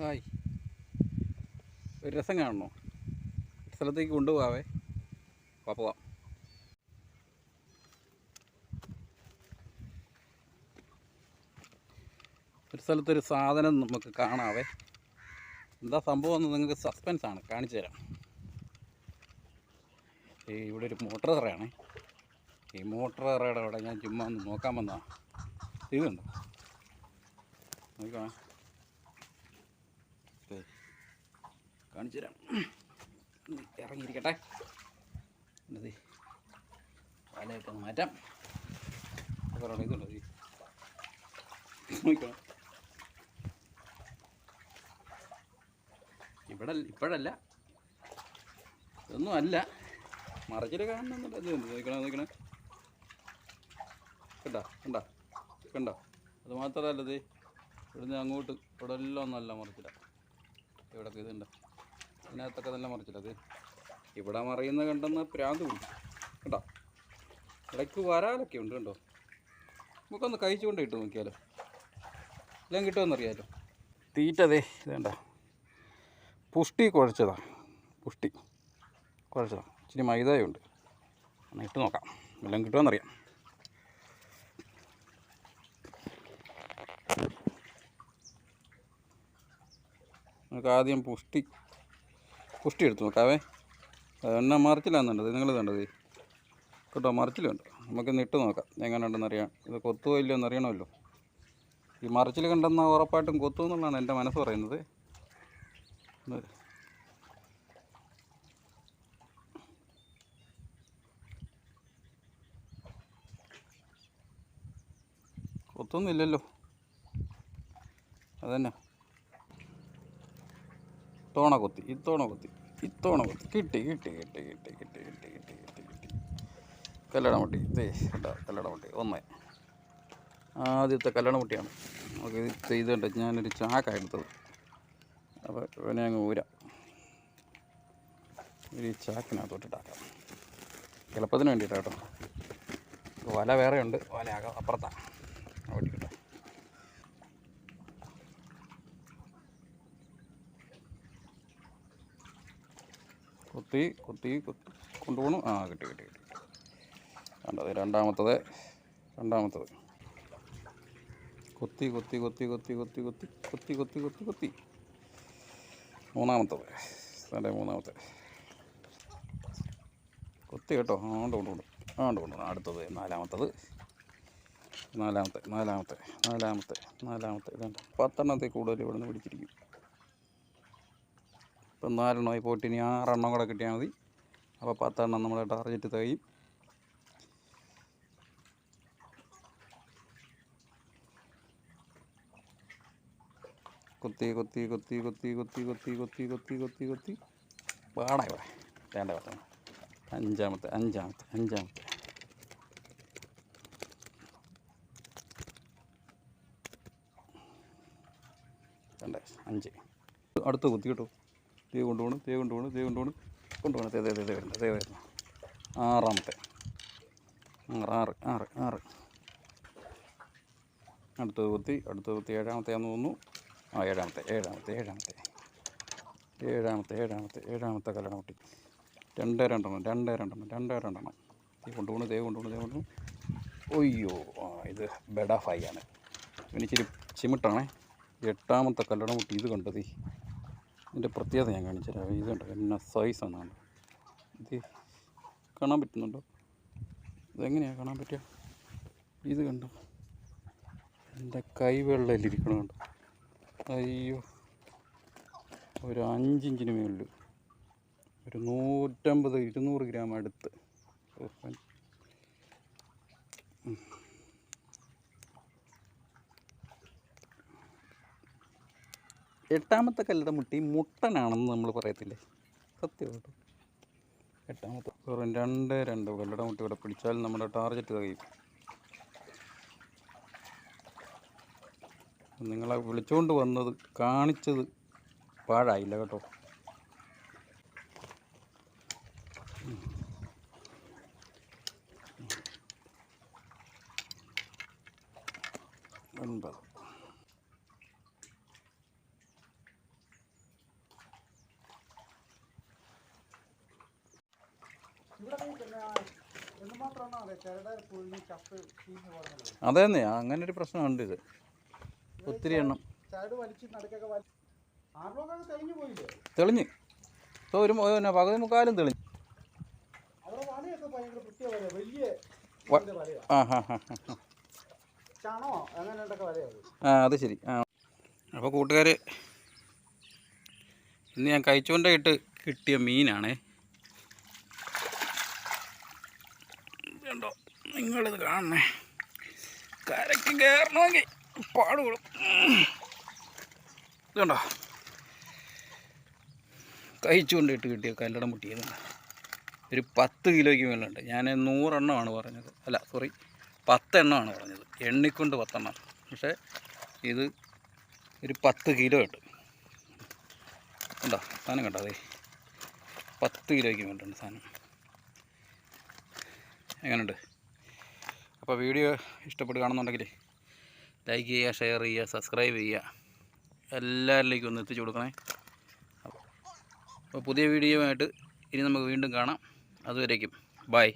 Hi, ഒരു രസം കാണണോ? സ്ഥലത്തേക്ക് കൊണ്ടുപോകാവേ. പോവാം. ഒരു സ്ഥലത്തൊരു സാധനം നമുക്ക് കാണാവേ. എന്താ സംഭവം എന്ന് നിങ്ങൾക്ക് സസ്പെൻസാണ്, കാണിച്ചു തരാം. ഇവിടെ ഒരു മോട്ടോർ തറയാണേ. ഈ മോട്ടോർ തറയുടെ അവിടെ ഞാൻ ചുമ്മാ ഒന്ന് നോക്കാൻ വന്നതാണ്. ഇതുണ്ടോ? നോക്കാം, കാണിച്ചു തരാം. ഇറങ്ങിയിരിക്കട്ടെ. എന്നത് വലയൊക്കെ ഒന്ന് മാറ്റാം. ഇതുണ്ടോ? നോക്കണം. ഇപ്പോഴല്ല, ഇതൊന്നും അല്ല. മറച്ചിൽ കാണുന്നുണ്ട്. ഇത് നോക്കണേ. കണ്ടോ? അത് മാത്രമല്ലത് ഇവിടുന്ന് അങ്ങോട്ട് ഇവിടെ എല്ലാം നല്ല മറിച്ചില്ല. ഇവിടെയൊക്കെ ഇതുണ്ട്, ഇതിനകത്തൊക്കെ നല്ല മറിച്ചില്ല. അത് ഇവിടെ മറിയുന്ന കണ്ടെന്ന് പ്രാന്ത് പിടിക്കും. കേട്ടോ, ഇടയ്ക്ക് വരാലൊക്കെ ഉണ്ട്. കണ്ടോ? നമുക്കൊന്ന് കഴിച്ചുകൊണ്ട് ഇട്ട് നോക്കിയാലോ, എല്ലാം കിട്ടുമെന്നറിയാലോ. തീറ്റതേ ഇതേണ്ട, പുഷ്ടി കുഴച്ചതാണ്. ഇച്ചിരി മൈദയുണ്ട്. ഒന്ന് ഇട്ട് നോക്കാം, എല്ലാം കിട്ടുമെന്നറിയാം. നമുക്ക് ആദ്യം പുഷ്ടി എടുത്ത് നോക്കാവേ. എണ്ണ മറിച്ചിലാണെന്നുണ്ടത്, നിങ്ങൾ കണ്ടത് കേട്ടോ, മറിച്ചിലുണ്ട്. നമുക്കിന്ന് ഇട്ട് നോക്കാം എങ്ങനെ ഉണ്ടെന്നറിയാം. ഇത് കൊത്തുവോ ഇല്ലയോ എന്നറിയണമല്ലോ. ഈ മറിച്ചിൽ കണ്ടെന്ന് ഉറപ്പായിട്ടും കൊത്തു എന്നുള്ളതാണ് എൻ്റെ മനസ്സ് പറയുന്നത്. കൊത്തൊന്നുമില്ലല്ലോ, അതന്നെ. ഇത്തവണ കൊത്തി. കിട്ടി. കല്ലടമുട്ടി. കല്ലടമുട്ടി ഒന്ന്, ആദ്യത്തെ കല്ലടമുട്ടിയാണ്. നമുക്ക് ഇത് കണ്ട, ഞാനൊരു ചാക്കാണ് എടുത്തത്. അപ്പോൾ ഇവനെ അങ്ങ് ഊരാം. ഒരു ചാക്കിനകത്തോട്ടിട്ടാക്കാം, എളുപ്പത്തിന് വേണ്ടിയിട്ടാണ് കേട്ടോ. വല വേറെ ഉണ്ട്, വല അപ്പുറത്താണ്. ഓടിക്കട്ടെ. കൊത്തി കൊണ്ടുപോകണം. കിട്ടി. കണ്ടത് രണ്ടാമത്തത്. കൊത്തി. മൂന്നാമത്തത്. കൊത്തി കേട്ടോ. കൊണ്ട് അടുത്തത് നാലാമത്തെ. ഇതുണ്ട്, 10 കൂടുതൽ ഇവിടെ നിന്ന് പിടിച്ചിരിക്കും. ഇപ്പം 4 പോയിട്ട് ഇനി 6 കൂടെ കിട്ടിയാൽ മതി. അപ്പോൾ 10 നമ്മുടെ ടാർഗറ്റ് തികയും. കൊത്തി പാടായി വേണ്ട. അഞ്ചാമത്തെ. വേണ്ടേ 5. അടുത്ത് കുത്തി കേട്ടോ. തേ കൊണ്ടുപോകണം. വരുന്നു. 6. 6. അടുത്തത് കുത്തി 7-ാമത്തെയാണെന്ന് തോന്നുന്നു. 7-ാമത്തെ. 7-ാമത്തെ കല്ലടമുട്ടി. 2 തേ കൊണ്ടുപോകണം. ഒയ്യോ, ഇത് ബെഡ ഫ്രൈ ആണ്. ഇച്ചിരി ചിമിട്ടാണേ. 8-ാമത്തെ കല്ലടമുട്ടി. ഇത് കണ്ടത്, ഇതിൻ്റെ പ്രത്യേകത ഞാൻ കാണിച്ചു തരാം. ഇത് കണ്ടോ, എന്നാ സൈസ് എന്നാണ്. ഇത് കാണാൻ പറ്റുന്നുണ്ടോ? ഇതെങ്ങനെയാണ് കാണാൻ പറ്റുക? ഇത് കണ്ടോ, എൻ്റെ കൈവെള്ളയിലിരിക്കണുണ്ട്. അയ്യോ, ഒരു 5 ഇഞ്ചിന് മുകളിൽ, ഒരു 150-200 ഗ്രാം അടുത്ത്. 8-ാമത്തെ കല്ലടമുട്ടി മുട്ടനാണെന്ന് നമ്മൾ പറയത്തില്ലേ, സത്യം കേട്ടോ. 8-ാമത്തെ. വെറും 2 കല്ലടമുട്ടി ഇവിടെ പിടിച്ചാൽ നമ്മുടെ ടാർഗറ്റ് തികയും. നിങ്ങളെ വിളിച്ചുകൊണ്ട് വന്നത് കാണിച്ചത് പാഴായില്ല കേട്ടോ. 9. അതന്നെ, അങ്ങനെ ഒരു പ്രശ്നമുണ്ട്. ഇത് ഒത്തിരി എണ്ണം തെളിഞ്ഞ് ഇപ്പോൾ ഒരു പകുതി മുക്കാലും തെളിഞ്ഞ്. അത് ശരി. അപ്പോൾ കൂട്ടുകാർ, ഇന്ന് ഞാൻ കഴിച്ചുകൊണ്ടേയിട്ട് കിട്ടിയ മീനാണേ. ഇതുണ്ടോ, നിങ്ങളിത് കാണണേ. കരയ്ക്ക് കയറണമെങ്കിൽ പാടുകളും. ഇതുണ്ടോ, കഴിച്ചുകൊണ്ടിട്ട് കിട്ടിയ കല്ലടം മുട്ടിയത്. ഒരു 10 കിലോയ്ക്ക് മേലുണ്ട്. ഞാൻ 100 എണ്ണമാണ് പറഞ്ഞത്, അല്ല സോറി 10 എണ്ണമാണ് പറഞ്ഞത്. എണ്ണിക്കൊണ്ട് 10 എണ്ണം. പക്ഷേ ഇത് ഒരു 10 കിലോ ഉണ്ട്. ഉണ്ടോ സാധനം? കണ്ടോ, അതെ 10 കിലോയ്ക്ക് മേലുണ്ട് സാധനം. എങ്ങനെയുണ്ട്? അപ്പോൾ വീഡിയോ ഇഷ്ടപ്പെടുകയാണെന്നുണ്ടെങ്കിൽ ലൈക്ക് ചെയ്യുക, ഷെയർ ചെയ്യുക, സബ്സ്ക്രൈബ് ചെയ്യുക. എല്ലാവരിലേക്കും ഒന്ന് എത്തിച്ചു കൊടുക്കണേ. അപ്പോൾ പുതിയ വീഡിയോയുമായിട്ട് ഇനി നമുക്ക് വീണ്ടും കാണാം. അതുവരേക്കും ബൈ.